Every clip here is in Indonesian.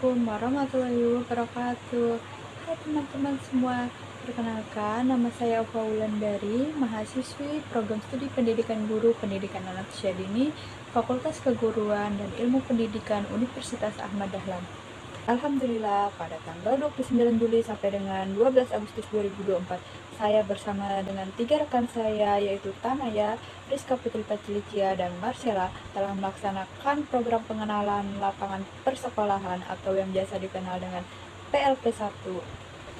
Assalamualaikum warahmatullahi wabarakatuh. Hai teman-teman semua, perkenalkan nama saya Ova Wulandari, mahasiswi Program Studi Pendidikan Guru Pendidikan Anak Usia Dini, Fakultas Keguruan dan Ilmu Pendidikan Universitas Ahmad Dahlan. Alhamdulillah, pada tanggal 29 Juli sampai dengan 12 Agustus 2024, saya bersama dengan 3 rekan saya, yaitu Tanaya, Rizka Putri Pacilicia, dan Marcella, telah melaksanakan program pengenalan lapangan persekolahan atau yang biasa dikenal dengan PLP1.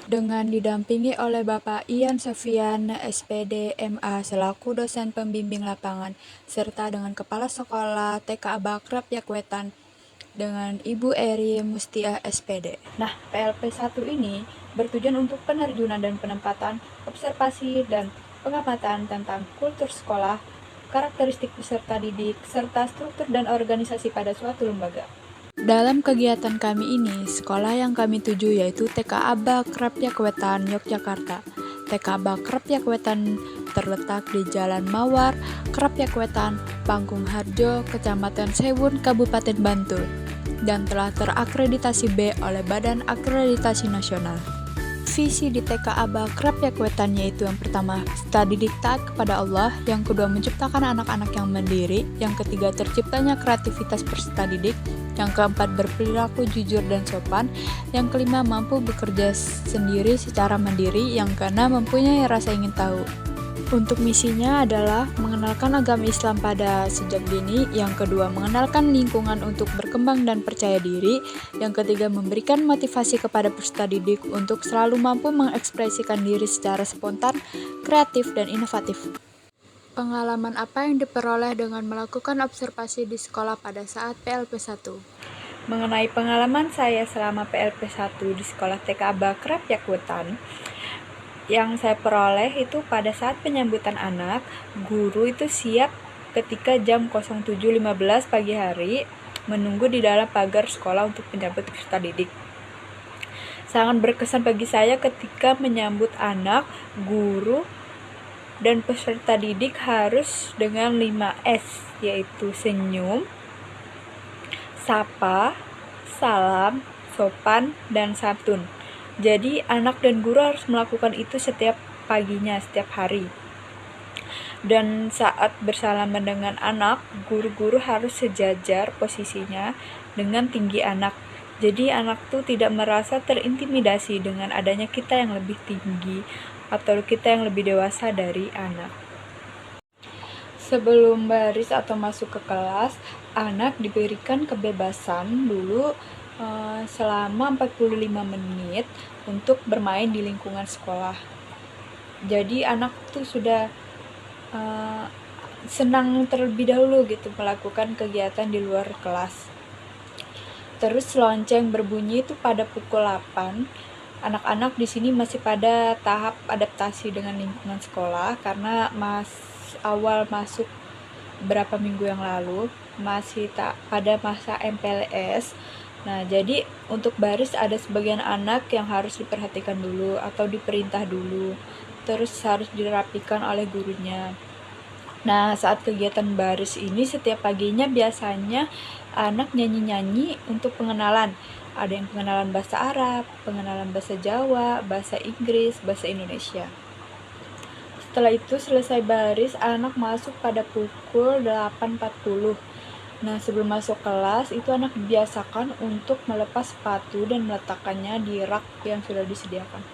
Dengan didampingi oleh Bapak Ian Sofian, SPD, MA, selaku dosen pembimbing lapangan, serta dengan Kepala Sekolah TK Abakrap Yakwetan, dengan Ibu Eri Mustiah SPD. Nah, PLP1 ini bertujuan untuk penerjunan dan penempatan, observasi, dan pengamatan tentang kultur sekolah, karakteristik peserta didik, serta struktur dan organisasi pada suatu lembaga. Dalam kegiatan kami ini, sekolah yang kami tuju yaitu TK Abakrap Yakwetan, Yogyakarta. TK Abakrap Yakwetan terletak di Jalan Mawar, Krapyakwetan, Panggung Harjo, Kecamatan Sewun, Kabupaten Bantul, dan telah terakreditasi B oleh Badan Akreditasi Nasional. Visi di TK Abakrap Yakwetan yaitu yang pertama, studi didik taat kepada Allah, yang kedua menciptakan anak-anak yang mandiri, yang ketiga terciptanya kreativitas peserta didik, yang keempat berperilaku jujur dan sopan, yang kelima mampu bekerja sendiri secara mandiri, yang keenam mempunyai rasa ingin tahu. Untuk misinya adalah mengenalkan agama Islam pada sejak dini, yang kedua mengenalkan lingkungan untuk berkembang dan percaya diri, yang ketiga memberikan motivasi kepada peserta didik untuk selalu mampu mengekspresikan diri secara spontan, kreatif, dan inovatif. Pengalaman apa yang diperoleh dengan melakukan observasi di sekolah pada saat PLP1? Mengenai pengalaman saya selama PLP1 di sekolah TK Abakrap Yakwetan, yang saya peroleh itu pada saat penyambutan anak, guru itu siap ketika jam 07.15 pagi hari menunggu di dalam pagar sekolah untuk menyambut peserta didik. Sangat berkesan bagi saya ketika menyambut anak, guru, dan peserta didik harus dengan 5S, yaitu senyum, sapa, salam, sopan, dan santun. Jadi anak dan guru harus melakukan itu setiap paginya, setiap hari. Dan saat bersalaman dengan anak, guru-guru harus sejajar posisinya dengan tinggi anak. Jadi anak tuh tidak merasa terintimidasi dengan adanya kita yang lebih tinggi atau kita yang lebih dewasa dari anak. Sebelum baris atau masuk ke kelas, anak diberikan kebebasan dulu selama 45 menit untuk bermain di lingkungan sekolah. Jadi anak tuh sudah senang terlebih dahulu gitu melakukan kegiatan di luar kelas. Terus lonceng berbunyi itu pada pukul 8. Anak-anak di sini masih pada tahap adaptasi dengan lingkungan sekolah karena awal masuk beberapa minggu yang lalu masih pada masa MPLS. Nah, jadi untuk baris ada sebagian anak yang harus diperhatikan dulu atau diperintah dulu, terus harus dirapikan oleh gurunya. Nah, saat kegiatan baris ini setiap paginya biasanya anak nyanyi-nyanyi untuk pengenalan. Ada yang pengenalan bahasa Arab, pengenalan bahasa Jawa, bahasa Inggris, bahasa Indonesia. Setelah itu selesai baris, anak masuk pada pukul 8.40. Nah, sebelum masuk kelas, itu anak dibiasakan untuk melepas sepatu dan meletakkannya di rak yang sudah disediakan.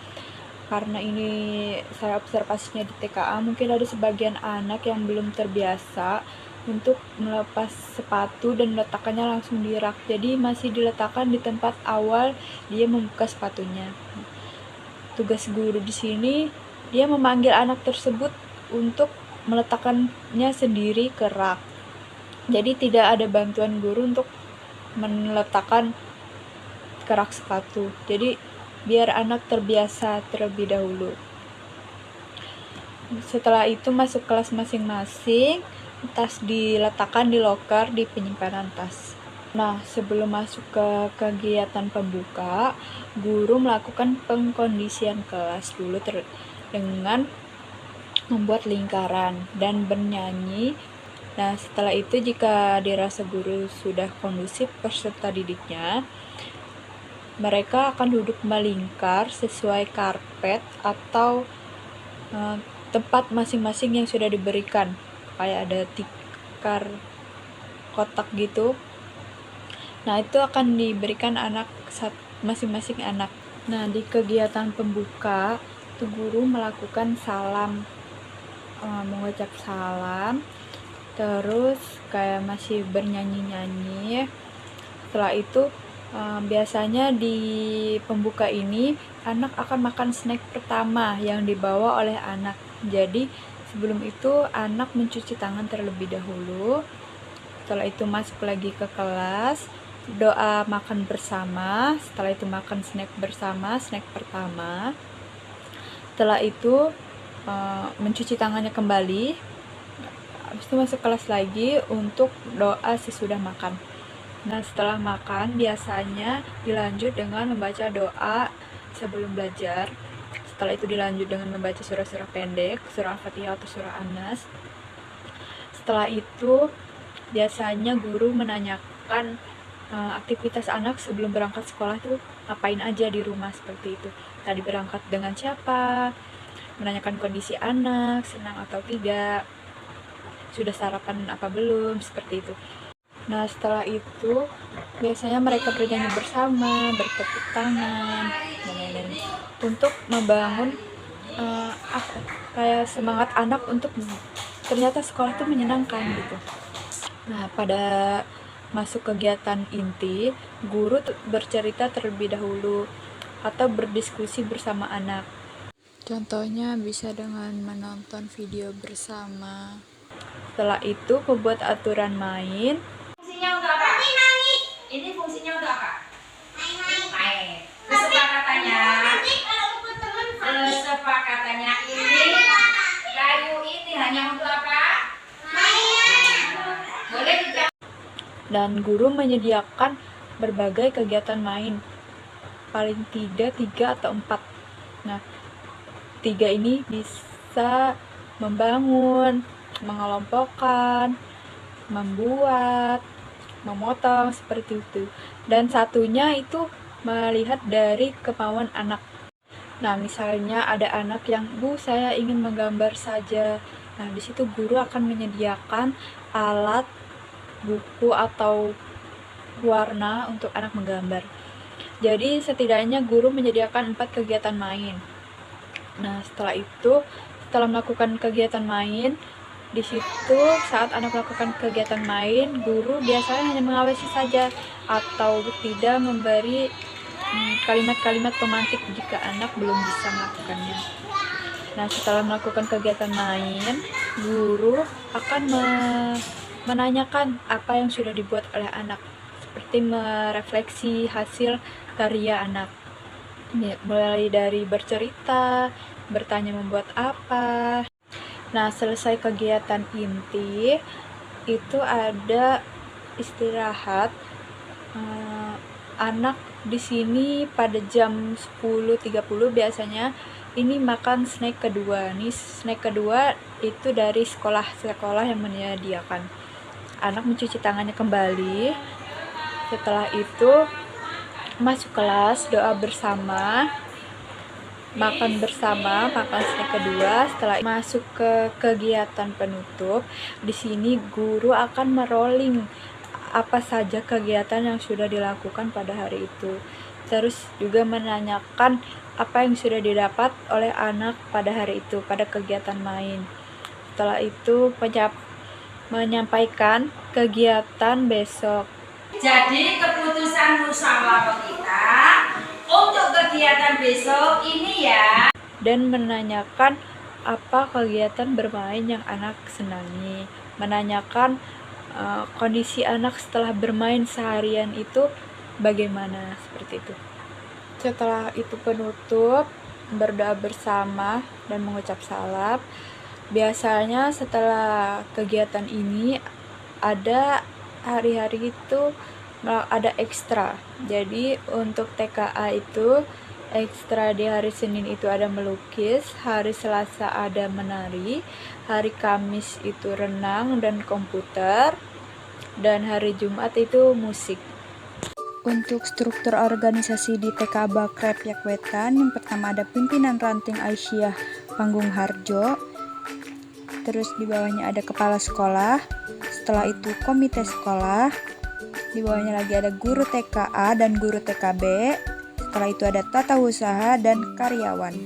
Karena ini saya observasinya di TKA, mungkin ada sebagian anak yang belum terbiasa untuk melepas sepatu dan meletakkannya langsung di rak. Jadi masih diletakkan di tempat awal dia membuka sepatunya. Tugas guru di sini, dia memanggil anak tersebut untuk meletakkannya sendiri ke rak. Jadi tidak ada bantuan guru untuk meletakkan kerak sepatu. Jadi biar anak terbiasa terlebih dahulu. Setelah itu masuk kelas masing-masing, tas diletakkan di loker di penyimpanan tas. Nah, sebelum masuk ke kegiatan pembuka, guru melakukan pengkondisian kelas dulu dengan membuat lingkaran dan bernyanyi. Nah, setelah itu jika dirasa guru sudah kondusif peserta didiknya, mereka akan duduk melingkar sesuai karpet atau tempat masing-masing yang sudah diberikan, kayak ada tikar kotak gitu. Nah, itu akan diberikan masing-masing anak. Nah, di kegiatan pembuka itu guru melakukan salam, mengucap salam, terus kayak masih bernyanyi-nyanyi. Setelah itu biasanya di pembuka ini anak akan makan snack pertama yang dibawa oleh anak. Jadi sebelum itu anak mencuci tangan terlebih dahulu. Setelah itu masuk lagi ke kelas, doa makan bersama. Setelah itu makan snack bersama, snack pertama. Setelah itu mencuci tangannya kembali. Habis itu masuk kelas lagi untuk doa sesudah makan. Nah, setelah makan biasanya dilanjut dengan membaca doa sebelum belajar. Setelah itu dilanjut dengan membaca surah-surah pendek, surah Al-Fatihah atau surah An-Nas. Setelah itu biasanya guru menanyakan aktivitas anak sebelum berangkat sekolah itu ngapain aja di rumah, seperti itu. Tadi berangkat dengan siapa, menanyakan kondisi anak, senang atau tidak, sudah sarapan apa belum, seperti itu. Nah, setelah itu biasanya mereka bernyanyi bersama, bertepuk tangan, dan lain-lain untuk membangun kayak semangat anak untuk ternyata sekolah itu menyenangkan gitu. Nah, pada masuk kegiatan inti, guru bercerita terlebih dahulu atau berdiskusi bersama anak. Contohnya bisa dengan menonton video bersama. Setelah itu membuat aturan main. Fungsinya untuk apa? Ini fungsinya untuk apa? Main. Kesepakatannya ini kayu ini hanya untuk apa? Boleh tidak? Dan guru menyediakan berbagai kegiatan main, paling tidak 3 atau 4. Nah, 3 ini bisa membangun, mengelompokkan, membuat, memotong, seperti itu. Dan satunya itu melihat dari kemauan anak. Nah, misalnya ada anak yang, "Bu, saya ingin menggambar saja." Nah, di situ guru akan menyediakan alat, buku atau warna untuk anak menggambar. Jadi setidaknya guru menyediakan 4 kegiatan main. Nah, setelah melakukan kegiatan main, di situ saat anak melakukan kegiatan main, guru biasanya hanya mengawasi saja atau tidak memberi kalimat-kalimat pemantik jika anak belum bisa melakukannya. Nah, setelah melakukan kegiatan main, guru akan menanyakan apa yang sudah dibuat oleh anak, seperti merefleksi hasil karya anak. Mulai dari bercerita, bertanya membuat apa. Nah, selesai kegiatan inti, itu ada istirahat. Anak di sini pada jam 10.30 biasanya ini makan snack kedua. Nih, snack kedua itu dari sekolah yang menyediakan. Anak mencuci tangannya kembali. Setelah itu masuk kelas, doa bersama, makan bersama, makan snack kedua. Setelah masuk ke kegiatan penutup, di sini guru akan merolling apa saja kegiatan yang sudah dilakukan pada hari itu. Terus juga menanyakan apa yang sudah didapat oleh anak pada hari itu, pada kegiatan main. Setelah itu menyampaikan kegiatan besok. Jadi keputusan musyawarah kita untuk kegiatan besok ini ya. Dan menanyakan apa kegiatan bermain yang anak senangi. Menanyakan kondisi anak setelah bermain seharian itu bagaimana, seperti itu. Setelah itu penutup, berdoa bersama dan mengucap salam. Biasanya setelah kegiatan ini ada hari-hari itu ada ekstra. Jadi untuk TKA itu ekstra di hari Senin itu ada melukis, hari Selasa ada menari, hari Kamis itu renang dan komputer, dan hari Jumat itu musik. Untuk struktur organisasi di TK Bakrep Yakwetan, yang pertama ada pimpinan ranting Aisyah Panggung Harjo, terus di bawahnya ada kepala sekolah, setelah itu komite sekolah, di bawahnya lagi ada guru TKA dan guru TKB, setelah itu ada tata usaha dan karyawan.